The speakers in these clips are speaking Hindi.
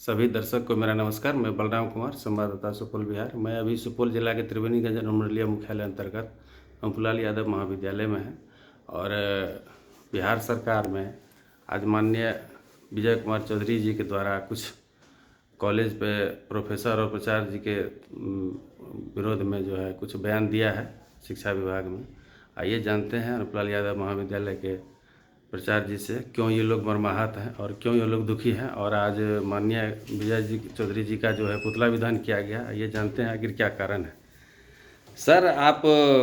सभी दर्शक को मेरा नमस्कार। मैं बलराम कुमार, संवाददाता सुपौल बिहार। मैं अभी सुपौल जिला के त्रिवेणीगंज अनुमंडलीय मुख्यालय अंतर्गत अम्बुलाल यादव महाविद्यालय में है और बिहार सरकार में आज माननीय विजय कुमार चौधरी जी के द्वारा कुछ कॉलेज पे प्रोफेसर और प्राचार्य जी के विरोध में जो है कुछ बयान दिया है शिक्षा विभाग में। आइए जानते हैं अम्बुलाल यादव महाविद्यालय के प्राचार्य जी से क्यों ये लोग मर्माहत हैं और क्यों ये लोग दुखी हैं। और आज माननीय विजय जी चौधरी जी का जो है पुतला विधान किया गया, ये जानते हैं आखिर क्या कारण है। सर, आप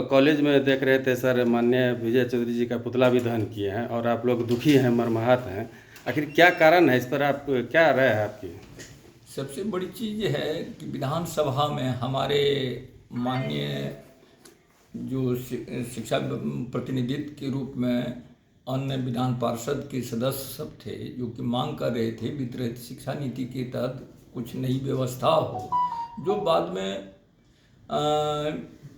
कॉलेज में देख रहे थे सर, माननीय विजय चौधरी जी का पुतला विधान किए हैं और आप लोग दुखी हैं, मर्माहत हैं। आखिर क्या कारण है, इस पर आप क्या राय है आपकी? सबसे बड़ी चीज़ ये है कि विधानसभा में हमारे माननीय जो शिक्षा प्रतिनिधित्व के रूप में अन्य विधान पार्षद के सदस्य सब थे, जो कि मांग कर रहे थे वितरित शिक्षा नीति के तहत कुछ नई व्यवस्था हो, जो बाद में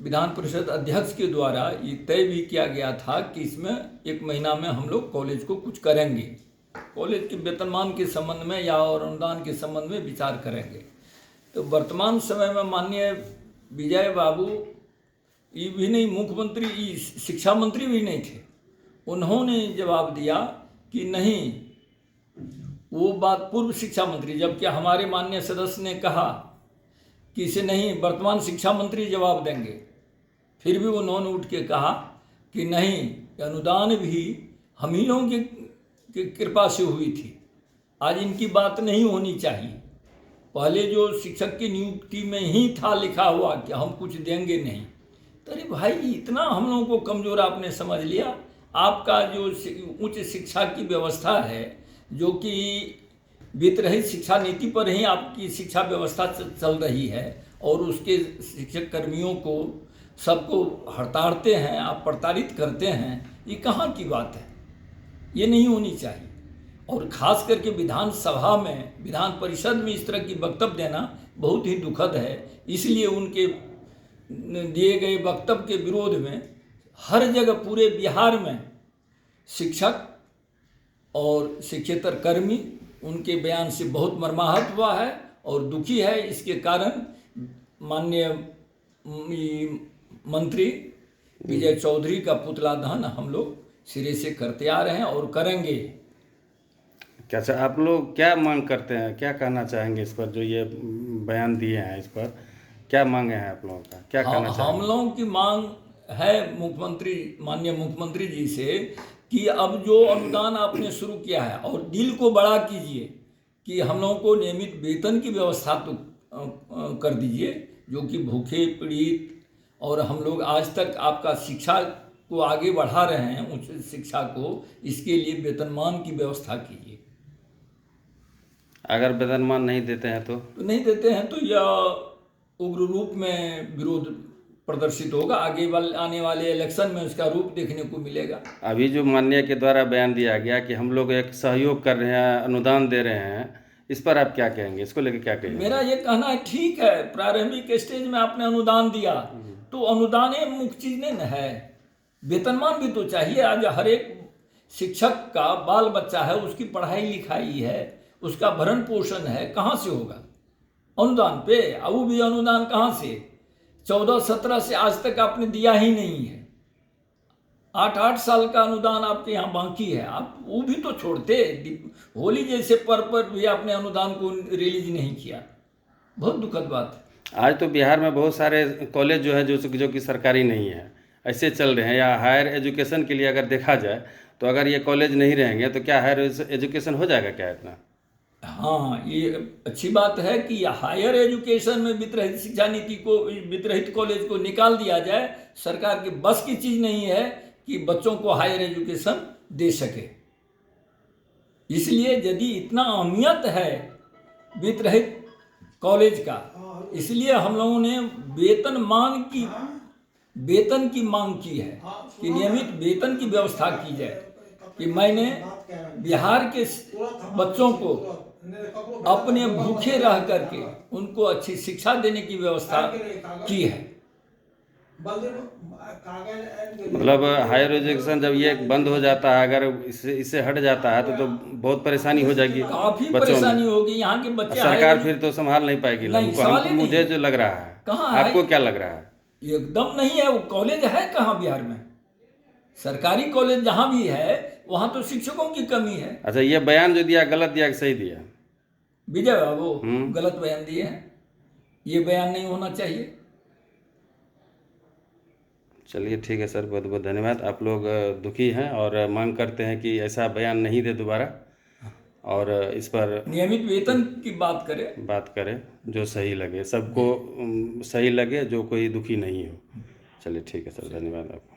विधान परिषद अध्यक्ष के द्वारा ये तय भी किया गया था कि इसमें 1 महीना में हम लोग कॉलेज को कुछ करेंगे, कॉलेज के वेतनमान के संबंध में या और अनुदान के संबंध में विचार करेंगे। तो वर्तमान समय में माननीय विजय बाबू ये भी नहीं, मुख्यमंत्री शिक्षा मंत्री भी नहीं थे, उन्होंने जवाब दिया कि नहीं, वो बात पूर्व शिक्षा मंत्री, जबकि हमारे माननीय सदस्य ने कहा कि इसे नहीं, वर्तमान शिक्षा मंत्री जवाब देंगे। फिर भी उन्होंने उठ के कहा कि नहीं, अनुदान भी हम ही लोगों की कृपा से हुई थी, आज इनकी बात नहीं होनी चाहिए। पहले जो शिक्षक की नियुक्ति में ही था लिखा हुआ कि हम कुछ देंगे नहीं। तो अरे भाई, इतना हम लोगों को कमज़ोर आपने समझ लिया। आपका जो उच्च शिक्षा की व्यवस्था है, जो कि वित्त-रहित शिक्षा नीति पर ही आपकी शिक्षा व्यवस्था चल रही है, और उसके शिक्षक कर्मियों को सबको हड़ताड़ते हैं, आप प्रताड़ित करते हैं, ये कहाँ की बात है? ये नहीं होनी चाहिए। और ख़ास करके विधानसभा में, विधान परिषद में इस तरह की वक्तव्य देना बहुत ही दुखद है। इसलिए उनके दिए गए वक्तव्य के विरोध में हर जगह पूरे बिहार में शिक्षक और शिक्षेतर कर्मी उनके बयान से बहुत मर्माहत हुआ है और दुखी है। इसके कारण माननीय मंत्री विजय चौधरी का पुतला दहन हम लोग सिरे से करते आ रहे हैं और करेंगे। क्या अच्छा, आप लोग क्या मांग करते हैं, क्या कहना चाहेंगे इस पर, जो ये बयान दिए हैं, इस पर क्या मांगे हैं आप लोगों का, क्या कहना चाहेंगे? हम लोगों की मांग है माननीय मुख्यमंत्री जी से कि अब जो अनुदान आपने शुरू किया है, और दिल को बड़ा कीजिए कि हम लोगों को नियमित वेतन की व्यवस्था तो कर दीजिए, जो कि भूखे पीड़ित, और हम लोग आज तक आपका शिक्षा को आगे बढ़ा रहे हैं, उच्च शिक्षा को, इसके लिए वेतनमान की व्यवस्था कीजिए। अगर वेतनमान नहीं देते हैं तो नहीं देते हैं तो यह उग्र रूप में विरोध प्रदर्शित होगा। आने वाले इलेक्शन में उसका रूप देखने को मिलेगा। अभी जो माननीय के द्वारा बयान दिया गया कि हम लोग एक सहयोग कर रहे हैं, अनुदान दे रहे हैं, इस पर आप क्या कहेंगे, इसको लेकर क्या कहेंगे? मेरा ये कहना है, ठीक है, प्रारंभिक स्टेज में आपने अनुदान दिया, तो अनुदान ही मुख्य चीज नहीं न है, वेतनमान भी तो चाहिए। आज हर एक शिक्षक का बाल बच्चा है, उसकी पढ़ाई लिखाई है, उसका भरण पोषण है, कहाँ से होगा? अनुदान पे। वो भी अनुदान कहाँ से? 14-17 से आज तक आपने दिया ही नहीं है। 8-8 साल का अनुदान आपके यहाँ बाकी है, आप वो भी तो छोड़ते। होली जैसे पर्व पर भी आपने अनुदान को रिलीज नहीं किया, बहुत दुखद बात है। आज तो बिहार में बहुत सारे कॉलेज जो है जो कि सरकारी नहीं है, ऐसे चल रहे हैं। या हायर एजुकेशन के लिए अगर देखा जाए तो अगर ये कॉलेज नहीं रहेंगे तो क्या हायर एजुकेशन हो जाएगा क्या इतना? हाँ, ये अच्छी बात है कि हायर एजुकेशन में वित्त-रहित शिक्षा नीति को, वित्त-रहित कॉलेज को निकाल दिया जाए। सरकार की बस की चीज़ नहीं है कि बच्चों को हायर एजुकेशन दे सके। इसलिए यदि इतना अहमियत है वित्त-रहित कॉलेज का, इसलिए हम लोगों ने वेतन की मांग की है कि नियमित वेतन की व्यवस्था की जाए। कि मैंने बिहार के बच्चों को अपने भूखे रह करके उनको अच्छी शिक्षा देने की व्यवस्था की है। मतलब हायर एजुकेशन जब ये बंद हो जाता है, अगर इससे हट जाता है तो बहुत परेशानी हो जाएगी काफी बच्चों में। परेशानी होगी। यहाँ के बच्चे सरकार फिर तो संभाल नहीं पाएगी। नहीं, हमको सवाल ही नहीं मुझे है। जो लग रहा है, कहाँ है? आपको क्या लग रहा है? एकदम नहीं है। वो कॉलेज है कहाँ बिहार में? सरकारी कॉलेज जहाँ भी है वहाँ तो शिक्षकों की कमी है। अच्छा, ये बयान जो दिया गलत दिया कि सही दिया? विजय बाबू गलत बयान दिए हैं। ये बयान नहीं होना चाहिए। चलिए ठीक है सर, बहुत बहुत धन्यवाद। आप लोग दुखी हैं और मांग करते हैं कि ऐसा बयान नहीं दे दोबारा, और इस पर नियमित वेतन की बात करें जो सही लगे सबको, सही लगे, जो कोई दुखी नहीं हो। चलिए ठीक है सर, धन्यवाद आपको।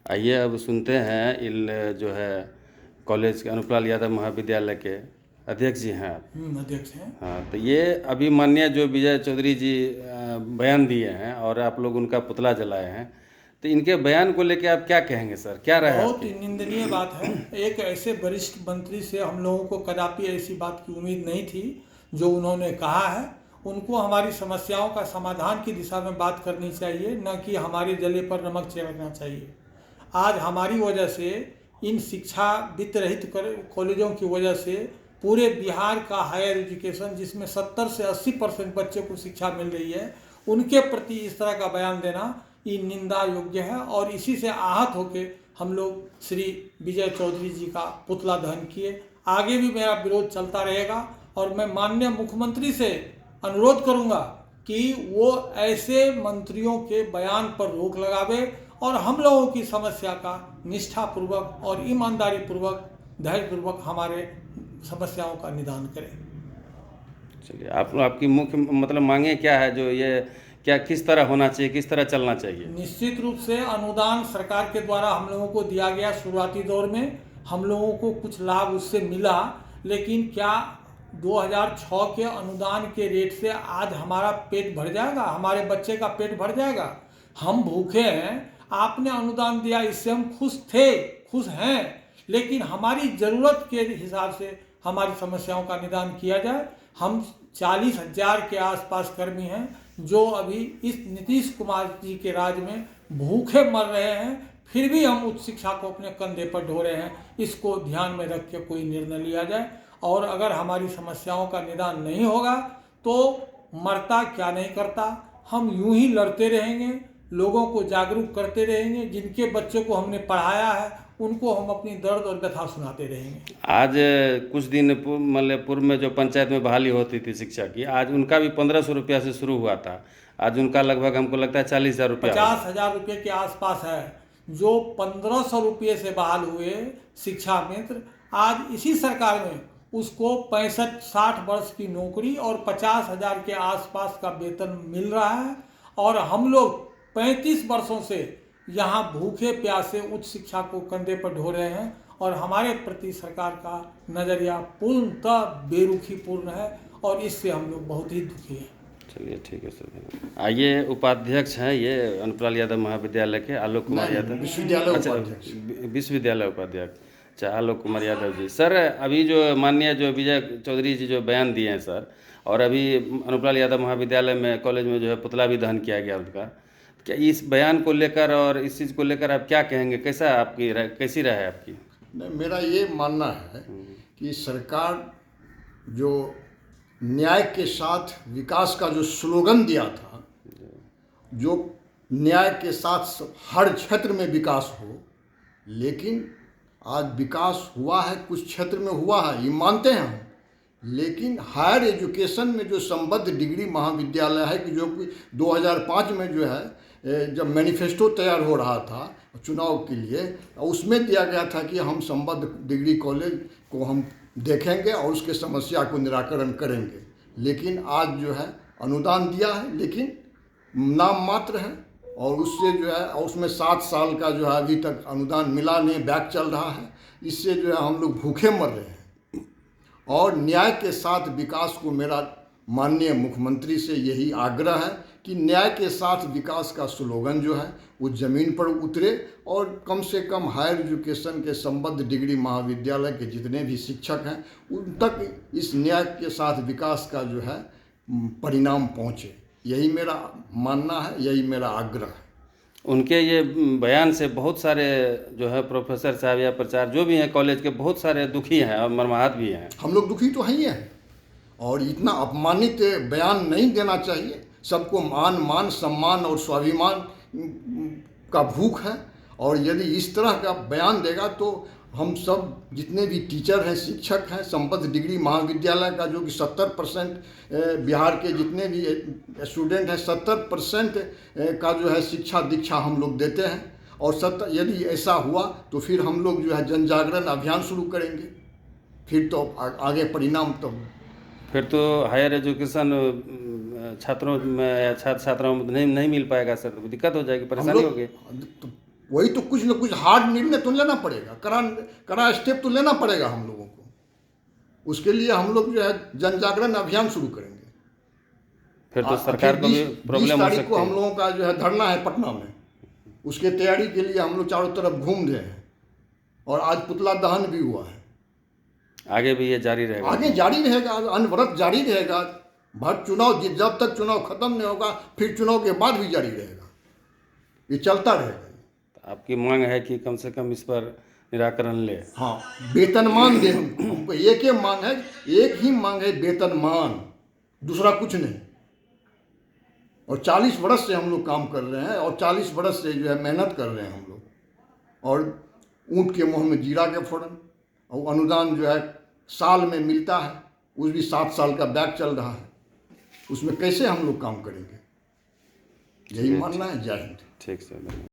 आइए अब सुनते हैं इन जो है कॉलेज के अनुपलाल यादव महाविद्यालय के अध्यक्ष जी हैं आप। अध्यक्ष हैं। हाँ, तो ये अभी माननीय जो विजय चौधरी जी बयान दिए हैं और आप लोग उनका पुतला जलाए हैं, तो इनके बयान को लेके आप क्या कहेंगे सर? क्या रहा है बहुत आपकी? निंदनीय बात है। एक ऐसे वरिष्ठ मंत्री से हम लोगों को कदापि ऐसी बात की उम्मीद नहीं थी जो उन्होंने कहा है। उनको हमारी समस्याओं का समाधान की दिशा में बात करनी चाहिए, न कि हमारे जले पर नमक छिड़कना चाहिए। आज हमारी वजह से, इन शिक्षा वित्त रहित कॉलेजों की वजह से पूरे बिहार का हायर एजुकेशन, जिसमें 70 से 80% बच्चे को शिक्षा मिल रही है, उनके प्रति इस तरह का बयान देना ये निंदा योग्य है। और इसी से आहत होकर हम लोग श्री विजय चौधरी जी का पुतला दहन किए। आगे भी मेरा विरोध चलता रहेगा और मैं माननीय मुख्यमंत्री से अनुरोध करूंगा कि वो ऐसे मंत्रियों के बयान पर रोक लगावे और हम लोगों की समस्या का निष्ठापूर्वक और ईमानदारी पूर्वक, धैर्यपूर्वक हमारे समस्याओं का निदान करें। चलिए, आपकी मुख्य मतलब मांगे क्या है? जो ये क्या, किस तरह होना चाहिए, किस तरह चलना चाहिए? निश्चित रूप से अनुदान सरकार के द्वारा हम लोगों को दिया गया। शुरुआती दौर में हम लोगों को कुछ लाभ उससे मिला, लेकिन क्या 2006 के अनुदान के रेट से आज हमारा पेट भर जाएगा? हमारे बच्चे का पेट भर जाएगा? हम भूखे हैं। आपने अनुदान दिया, इससे हम खुश थे, खुश हैं, लेकिन हमारी ज़रूरत के हिसाब से हमारी समस्याओं का निदान किया जाए। हम 40,000 के आसपास कर्मी हैं जो अभी इस नीतीश कुमार जी के राज में भूखे मर रहे हैं, फिर भी हम उच्च शिक्षा को अपने कंधे पर ढो रहे हैं। इसको ध्यान में रख के कोई निर्णय लिया जाए। और अगर हमारी समस्याओं का निदान नहीं होगा तो मरता क्या नहीं करता, हम यूं ही लड़ते रहेंगे, लोगों को जागरूक करते रहेंगे। जिनके बच्चे को हमने पढ़ाया है उनको हम अपनी दर्द और व्यथा सुनाते रहेंगे। आज कुछ दिन मतलब पूर्व में जो पंचायत में बहाली होती थी शिक्षा की, आज उनका भी 1500 रुपया से शुरू हुआ था। आज उनका लगभग हमको लगता है 40,000 रुपया, 50,000 रुपये के आसपास है। जो 1500 रुपये से बहाल हुए शिक्षा मित्र, आज इसी सरकार में उसको 65-60 वर्ष की नौकरी और 50,000 के आसपास का वेतन मिल रहा है। और हम लोग 35 वर्षों से यहाँ भूखे प्यासे उच्च शिक्षा को कंधे पर ढो रहे हैं और हमारे प्रति सरकार का नज़रिया पूर्णतः बेरुखीपूर्ण है और इससे हम लोग बहुत ही दुखी हैं। चलिए ठीक है सर। आइए, उपाध्यक्ष हैं ये अनुपलाल यादव महाविद्यालय के, आलोक कुमार यादव, विश्वविद्यालय अच्छा विश्वविद्यालय उपाध्यक्ष, अच्छा आलोक कुमार यादव जी। सर, अभी जो माननीय जो विजय चौधरी जी जो बयान दिए हैं सर, और अभी अनुपलाल यादव महाविद्यालय में कॉलेज में जो है पुतला भी दहन किया गया उनका, क्या इस बयान को लेकर और इस चीज़ को लेकर आप क्या कहेंगे? कैसी राय है आपकी? नहीं, मेरा ये मानना है कि सरकार जो न्याय के साथ विकास का जो स्लोगन दिया था, जो न्याय के साथ हर क्षेत्र में विकास हो, लेकिन आज विकास हुआ है, कुछ क्षेत्र में हुआ है, ये मानते हैं हम। लेकिन हायर एजुकेशन में जो संबद्ध डिग्री महाविद्यालय है कि जो कि 2005 में जो है जब मैनिफेस्टो तैयार हो रहा था चुनाव के लिए, उसमें दिया गया था कि हम संबद्ध डिग्री कॉलेज को हम देखेंगे और उसके समस्या को निराकरण करेंगे। लेकिन आज जो है अनुदान दिया है, लेकिन नाम मात्र है, और उससे जो है उसमें 7 साल का जो है अभी तक अनुदान मिला नहीं, बैक चल रहा है। इससे जो है हम लोग भूखे मर रहे हैं। और न्याय के साथ विकास को मेरा माननीय मुख्यमंत्री से यही आग्रह है कि न्याय के साथ विकास का स्लोगन जो है वो ज़मीन पर उतरे और कम से कम हायर एजुकेशन के संबद्ध डिग्री महाविद्यालय के जितने भी शिक्षक हैं उन तक इस न्याय के साथ विकास का जो है परिणाम पहुँचे। यही मेरा मानना है, यही मेरा आग्रह है। उनके ये बयान से बहुत सारे जो है प्रोफेसर साहब या प्राचार्य जो भी हैं कॉलेज के, बहुत सारे दुखी हैं और मर्माहत भी हैं। हम लोग दुखी तो हैं ही हैं, और इतना अपमानित बयान नहीं देना चाहिए। सबको मान सम्मान और स्वाभिमान का भूख है, और यदि इस तरह का बयान देगा तो हम सब जितने भी टीचर हैं, शिक्षक हैं, संबद्ध डिग्री महाविद्यालय का जो कि 70% बिहार के जितने भी स्टूडेंट हैं 70% का जो है शिक्षा दीक्षा हम लोग देते हैं। और यदि ऐसा हुआ तो फिर हम लोग जो है जन जागरण अभियान शुरू करेंगे। फिर तो आगे परिणाम तो फिर तो हायर एजुकेशन छात्रों में या छात्र छात्राओं में नहीं मिल पाएगा सर, दिक्कत हो जाएगी, परेशानी होगी। तो वही तो कुछ न कुछ हार्ड निर्णय तो लेना पड़ेगा, कड़ा स्टेप तो लेना पड़ेगा हम लोगों को। उसके लिए हम लोग जो है जन जागरण अभियान शुरू करेंगे। फिर तो सरकार को भी प्रॉब्लम हो सकती है। 20 तारीख को हम लोगों का जो है धरना है पटना में, उसके तैयारी के लिए हम लोग चारों तरफ घूम रहे हैं, और आज पुतला दहन भी हुआ है। आगे भी ये जारी रहेगा, आगे जारी रहेगा, अनवरत जारी रहेगा। भर चुनाव जब तक चुनाव खत्म नहीं होगा, फिर चुनाव के बाद भी जारी रहेगा, ये चलता रहेगा। आपकी मांग है कि कम से कम इस पर निराकरण ले। हाँ, वेतनमान दे हमको, एक ही मांग है, एक ही मांग है, वेतनमान, दूसरा कुछ नहीं। और 40 वर्ष से हम लोग काम कर रहे हैं, और 40 वर्ष से जो है मेहनत कर रहे हैं हम लोग। और ऊँट के मुँह में जीरा के फोड़न, और अनुदान जो है साल में मिलता है, उस भी 7 साल का बैक चल रहा है, उसमें कैसे हम लोग काम करेंगे? यही मानना है। जय हिंद। ठीक सर।